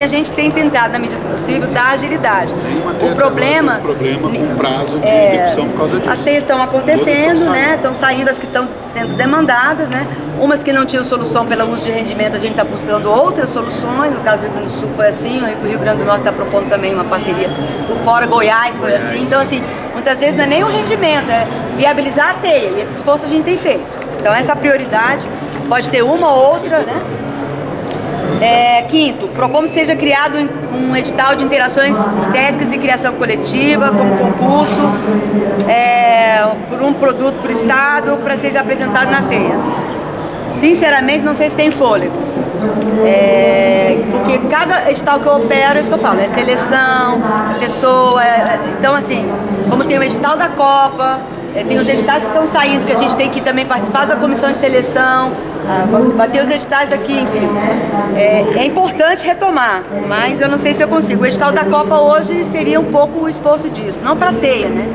A gente tem tentado, na medida do possível, dar agilidade. O problema com o prazo de execução por causa disso. As teias estão acontecendo, né? Estão saindo as que estão sendo demandadas, né? Umas que não tinham solução pelo uso de rendimento, a gente está buscando outras soluções. No caso do Rio Grande do Sul foi assim, o Rio Grande do Norte está propondo também uma parceria por fora, Goiás foi assim. Então, assim, muitas vezes não é nem o rendimento, é viabilizar a teia. E esse esforço a gente tem feito. Então, essa prioridade pode ter uma ou outra, né? Quinto, propomos que seja criado um edital de interações estéticas e criação coletiva, como concurso, por um produto por estado, para seja apresentado na teia. Sinceramente, não sei se tem fôlego, porque cada edital que eu opero, é isso que eu falo, é seleção, pessoa, então assim, como tem o edital da Copa, tem os editais que estão saindo, que a gente tem que também participar da comissão de seleção, bater os editais daqui, enfim. É importante retomar, mas eu não sei se eu consigo. O edital da Copa hoje seria um pouco o esforço disso, não para teia, né?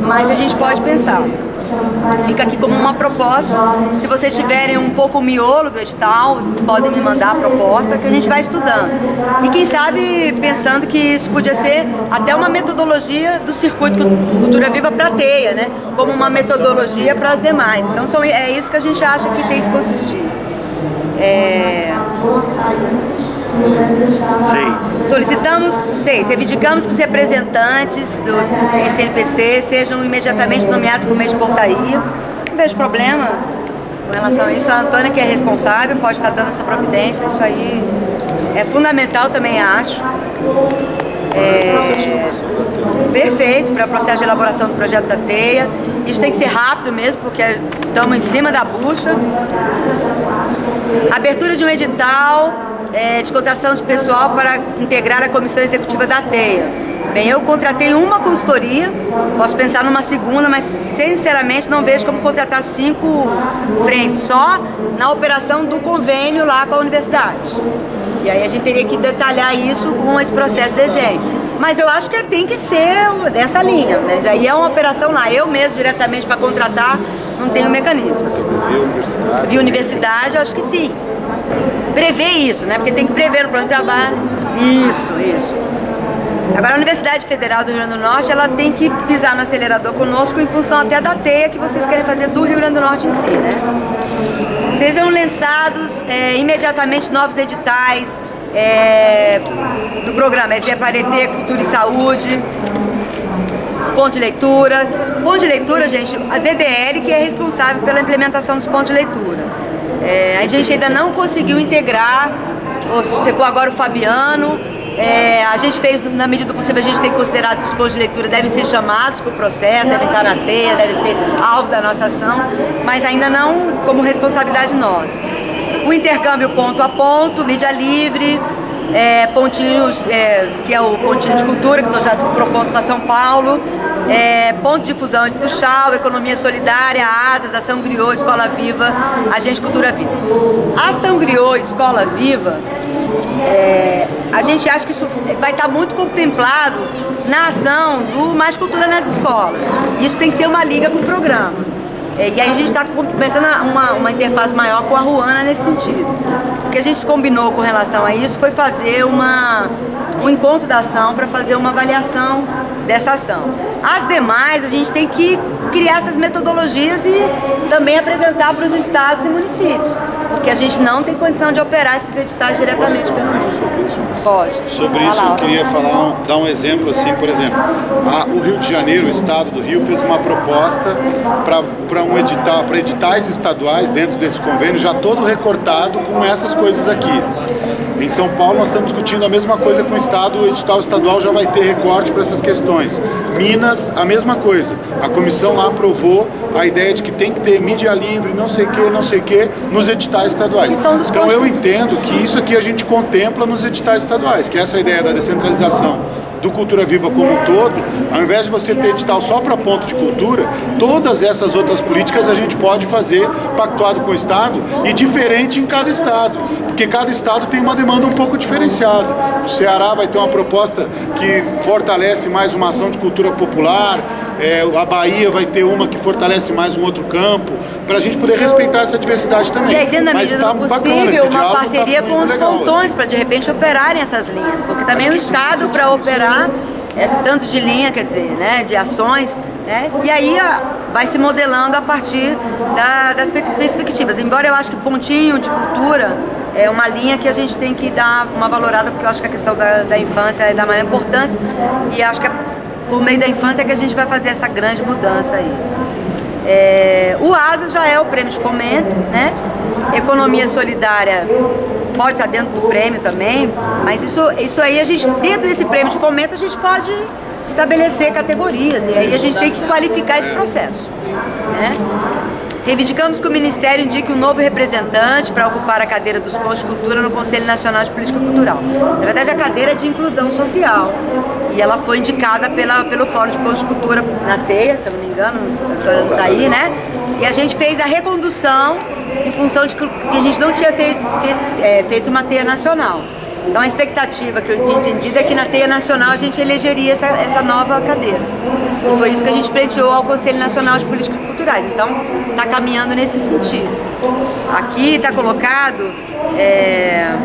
Mas a gente pode pensar. Fica aqui como uma proposta. Se vocês tiverem um pouco o miolo do edital, podem me mandar a proposta que a gente vai estudando. E quem sabe pensando que isso podia ser até uma metodologia do circuito Cultura Viva para a teia, né? Como uma metodologia para as demais. Então é isso que a gente acha que tem que consistir. Solicitamos, reivindicamos que os representantes do CNPC sejam imediatamente nomeados por meio de portaria. Não vejo problema com relação a isso. A Antônia, que é responsável, pode estar dando essa providência. Isso aí é fundamental, também acho. Perfeito para o processo de elaboração do projeto da teia. Isso tem que ser rápido mesmo, porque estamos em cima da bucha. Abertura de um edital de contratação de pessoal para integrar a comissão executiva da teia. Bem, eu contratei uma consultoria, posso pensar numa segunda, mas sinceramente não vejo como contratar 5 frentes, só na operação do convênio lá com a universidade. E aí a gente teria que detalhar isso com esse processo de desenho. Mas eu acho que tem que ser dessa linha, né? Aí é uma operação lá, eu mesmo diretamente para contratar não tenho mecanismos. Via universidade? Via universidade, eu acho que sim. Prever isso, né? Porque tem que prever no plano de trabalho. Isso. Agora a Universidade Federal do Rio Grande do Norte, ela tem que pisar no acelerador conosco em função até da teia que vocês querem fazer do Rio Grande do Norte em si, né? Sejam lançados imediatamente novos editais do programa SGPARETê, Cultura e Saúde, ponto de leitura. Ponto de leitura, gente, a DDL que é responsável pela implementação dos pontos de leitura. A gente ainda não conseguiu integrar, chegou agora o Fabiano, a gente fez, na medida do possível, a gente tem considerado que os pontos de leitura devem ser chamados para o processo, devem estar na teia, devem ser alvo da nossa ação, mas ainda não como responsabilidade nossa. O intercâmbio ponto a ponto, mídia livre, pontinhos, que é o pontinho de cultura, que nós já propondo para São Paulo, ponto de difusão entre Tuxal, Economia Solidária, ASAS, Ação Griot, Escola Viva, Agente Cultura Viva. Ação Griot, Escola Viva, a gente acha que isso vai estar muito contemplado na ação do Mais Cultura nas Escolas. Isso tem que ter uma liga com o programa. E aí a gente está começando uma interface maior com a Ruana nesse sentido. O que a gente combinou com relação a isso foi fazer um encontro da ação para fazer uma avaliação dessa ação. As demais, a gente tem que criar essas metodologias e também apresentar para os estados e municípios, porque a gente não tem condição de operar esses editais diretamente pelo município. Pode. Sobre isso eu queria dar um exemplo assim, por exemplo, o Rio de Janeiro, o estado do Rio, fez uma proposta para um edital, para editais estaduais dentro desse convênio, já todo recortado com essas coisas aqui. Em São Paulo nós estamos discutindo a mesma coisa com o estado, o edital estadual já vai ter recorte para essas questões. Minas, a mesma coisa. A comissão lá aprovou a ideia de que tem que ter mídia livre, não sei o que, nos editais estaduais. Então eu entendo que isso aqui a gente contempla nos editais estaduais, que é essa ideia da descentralização do Cultura Viva como um todo. Ao invés de você ter edital só para ponto de cultura, todas essas outras políticas a gente pode fazer pactuado com o Estado e diferente em cada Estado, porque cada Estado tem uma demanda um pouco diferenciada. O Ceará vai ter uma proposta que fortalece mais uma ação de cultura popular, a Bahia vai ter uma que fortalece mais um outro campo, para a gente poder respeitar essa diversidade também. E aí, dentro da medida do possível, uma parceria com os pontões, assim, para de repente operarem essas linhas, porque também o Estado, para operar esse tanto de linha, quer dizer, né, de ações, né, e aí vai se modelando a partir das perspectivas. Embora eu acho que pontinho de cultura é uma linha que a gente tem que dar uma valorada, porque eu acho que a questão da infância é da maior importância, e acho que é por meio da infância que a gente vai fazer essa grande mudança aí. O ASA já é o prêmio de fomento, né? Economia solidária pode estar dentro do prêmio também, mas isso aí, dentro desse prêmio de fomento, a gente pode estabelecer categorias, e aí a gente tem que qualificar esse processo, né? Reivindicamos que o Ministério indique um novo representante para ocupar a cadeira dos pontos de cultura no Conselho Nacional de Política Cultural. Na verdade, a cadeira é de inclusão social, e ela foi indicada pelo Fórum de Pontos de Cultura na TEIA, se eu não me engano, a doutora não está aí, né? E a gente fez a recondução em função de que a gente não tinha feito uma TEIA nacional. Então a expectativa que eu tinha entendido é que na TEIA nacional a gente elegeria essa nova cadeira. E foi isso que a gente pleiteou ao Conselho Nacional de Políticas Culturais. Então está caminhando nesse sentido. Aqui está colocado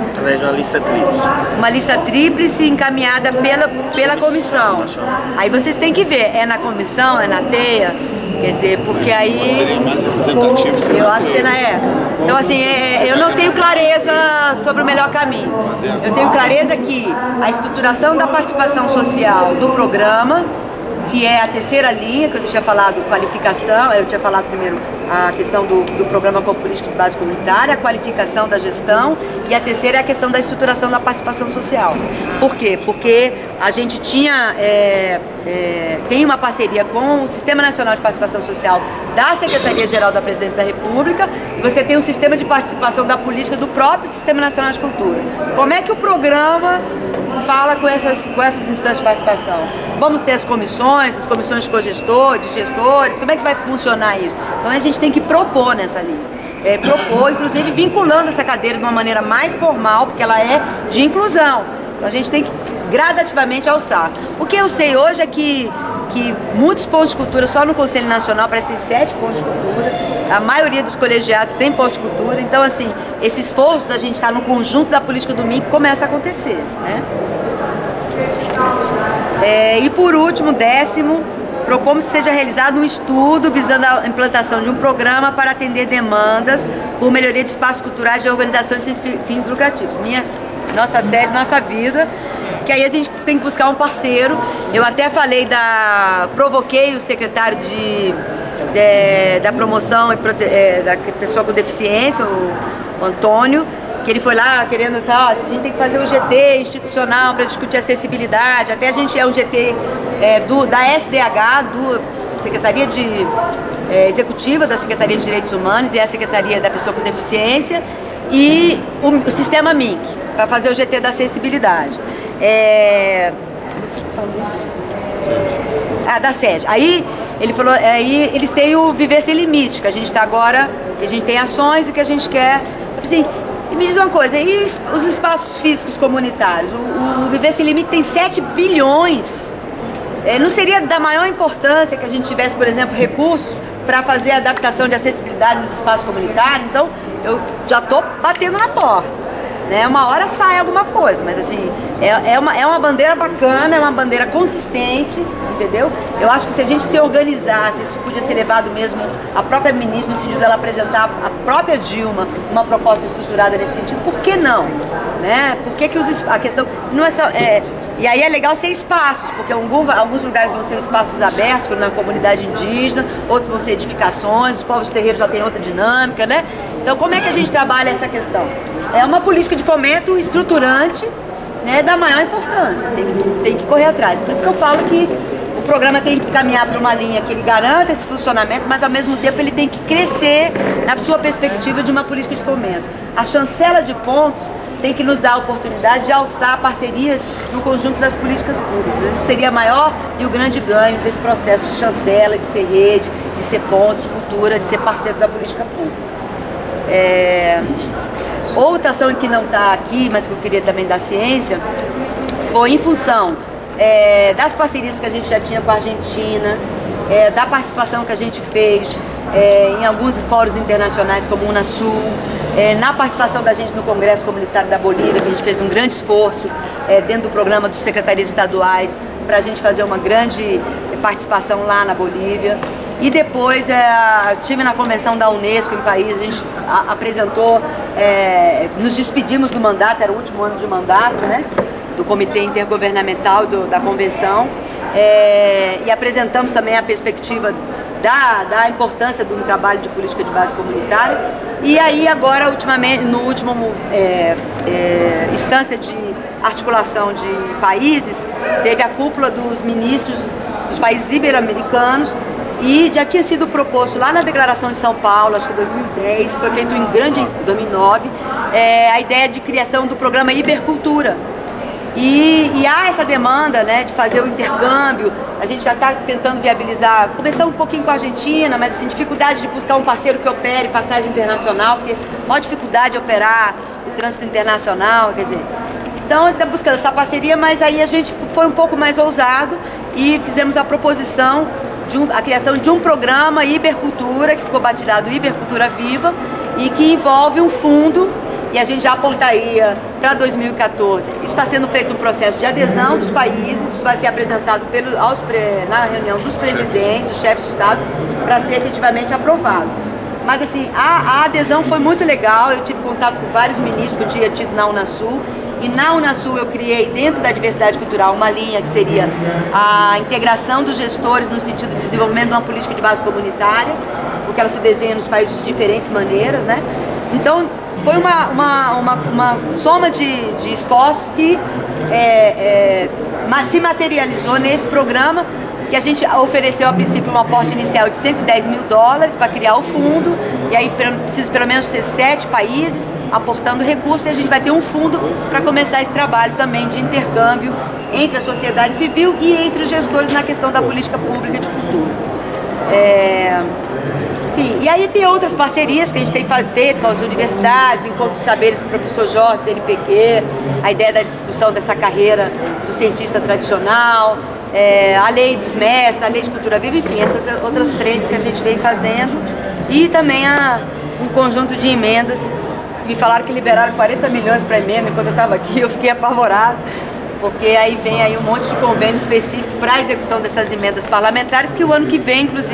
através de uma lista tríplice. Uma lista tríplice encaminhada pela comissão. Aí vocês têm que ver, é na comissão, é na TEIA, quer dizer, porque aí seria mais representativo. Eu acho que Então assim, eu não tenho clareza sobre o melhor caminho. Eu tenho clareza que a estruturação da participação social do programa, que é a terceira linha, que eu tinha falado, qualificação, eu tinha falado primeiro a questão do programa com política de base comunitária, a qualificação da gestão, e a terceira é a questão da estruturação da participação social. Por quê? Porque a gente tem uma parceria com o Sistema Nacional de Participação Social da Secretaria-Geral da Presidência da República, e você tem um sistema de participação da política do próprio Sistema Nacional de Cultura. Como é que o programa fala com essas instâncias de participação? Vamos ter as comissões de cogestores, de gestores, como é que vai funcionar isso? Então a gente tem que propor nessa linha. Propor, inclusive vinculando essa cadeira de uma maneira mais formal, porque ela é de inclusão. Então a gente tem que gradativamente alçar. O que eu sei hoje é que muitos pontos de cultura, só no Conselho Nacional parece que tem 7 pontos de cultura, a maioria dos colegiados tem pontos de cultura, então assim, esse esforço da gente estar no conjunto da política do MINC começa a acontecer, né? E por último, 10º, propomos que seja realizado um estudo visando a implantação de um programa para atender demandas por melhoria de espaços culturais de organizações sem fins lucrativos. Nossa sede, nossa vida, que aí a gente tem que buscar um parceiro. Eu até falei provoquei o secretário da promoção da pessoa com deficiência, o Antônio, que ele foi lá querendo falar, a gente tem que fazer um GT institucional para discutir acessibilidade, até a gente é um GT da SDH, Secretaria Executiva da Secretaria de Direitos Humanos e a Secretaria da Pessoa com Deficiência e o Sistema MINC, para fazer o GT da acessibilidade. Da sede. Aí ele falou, aí eles têm o Viver Sem Limite, que a gente está agora, que a gente tem ações e que a gente quer. Assim, e me diz uma coisa, e os espaços físicos comunitários? O Viver Sem Limite tem 7 bilhões. Não seria da maior importância que a gente tivesse, por exemplo, recursos para fazer a adaptação de acessibilidade nos espaços comunitários? Então, eu já estou batendo na porta. Né? Uma hora sai alguma coisa, mas assim, é uma bandeira bacana, é uma bandeira consistente, entendeu? Eu acho que se a gente se organizasse, isso podia ser levado mesmo à própria ministra, no sentido dela apresentar a própria Dilma uma proposta estruturada nesse sentido, por que não? Né? Por que a questão não é só... E aí é legal ser espaços, porque alguns lugares vão ser espaços abertos, como na comunidade indígena, outros vão ser edificações, os povos terreiros já têm outra dinâmica, né? Então como é que a gente trabalha essa questão? É uma política de fomento estruturante, né, da maior importância, tem que correr atrás. Por isso que eu falo que o programa tem que caminhar para uma linha que ele garanta esse funcionamento, mas ao mesmo tempo ele tem que crescer na sua perspectiva de uma política de fomento. A chancela de pontos tem que nos dar a oportunidade de alçar parcerias no conjunto das políticas públicas. Isso seria maior e o grande ganho desse processo de chancela, de ser rede, de ser ponto de cultura, de ser parceiro da política pública. Outra ação que não está aqui, mas que eu queria também da ciência, foi em função das parcerias que a gente já tinha com a Argentina, da participação que a gente fez em alguns fóruns internacionais como o Unasul, na participação da gente no Congresso Comunitário da Bolívia, que a gente fez um grande esforço dentro do programa dos secretarias estaduais para a gente fazer uma grande participação lá na Bolívia. E depois estive na convenção da Unesco em Paris, a gente apresentou, nos despedimos do mandato, era o último ano de mandato, né, do Comitê Intergovernamental da Convenção, e apresentamos também a perspectiva da importância de um trabalho de política de base comunitária. E aí agora, ultimamente, no último instância de articulação de países, teve a cúpula dos ministros dos países ibero-americanos, e já tinha sido proposto lá na Declaração de São Paulo, acho que em 2010, foi feito em 2009, a ideia de criação do programa Ibercultura. E há essa demanda, né, de fazer o intercâmbio. A gente já está tentando viabilizar, começando um pouquinho com a Argentina, mas assim, dificuldade de buscar um parceiro que opere passagem internacional, porque a maior dificuldade é operar o trânsito internacional, quer dizer. Então, está buscando essa parceria, mas aí a gente foi um pouco mais ousado e fizemos a proposição a criação de um programa Ibercultura, que ficou batizado Ibercultura Viva, e que envolve um fundo, e a gente já aportaria para 2014. Isso está sendo feito um processo de adesão dos países, isso vai ser apresentado na reunião dos presidentes, dos chefes de Estado, para ser efetivamente aprovado. Mas assim, a adesão foi muito legal, eu tive contato com vários ministros que eu tinha tido na Unasul, e na Unasul eu criei, dentro da diversidade cultural, uma linha que seria a integração dos gestores no sentido de desenvolvimento de uma política de base comunitária, porque ela se desenha nos países de diferentes maneiras, né? Então, foi uma soma de esforços que se materializou nesse programa, que a gente ofereceu a princípio um aporte inicial de $110 mil para criar o fundo, e aí precisa pelo menos ser 7 países aportando recursos, e a gente vai ter um fundo para começar esse trabalho também de intercâmbio entre a sociedade civil e entre os gestores na questão da política pública de cultura. Sim, e aí tem outras parcerias que a gente tem feito com as universidades, Encontros de Saberes com o professor Jorge, CNPq, a ideia da discussão dessa carreira do cientista tradicional, a lei dos mestres, a lei de cultura viva, enfim, essas outras frentes que a gente vem fazendo, e também um conjunto de emendas. Me falaram que liberaram 40 milhões para emenda enquanto eu estava aqui, eu fiquei apavorado, porque aí vem aí um monte de convênio específico para a execução dessas emendas parlamentares, que o ano que vem, inclusive,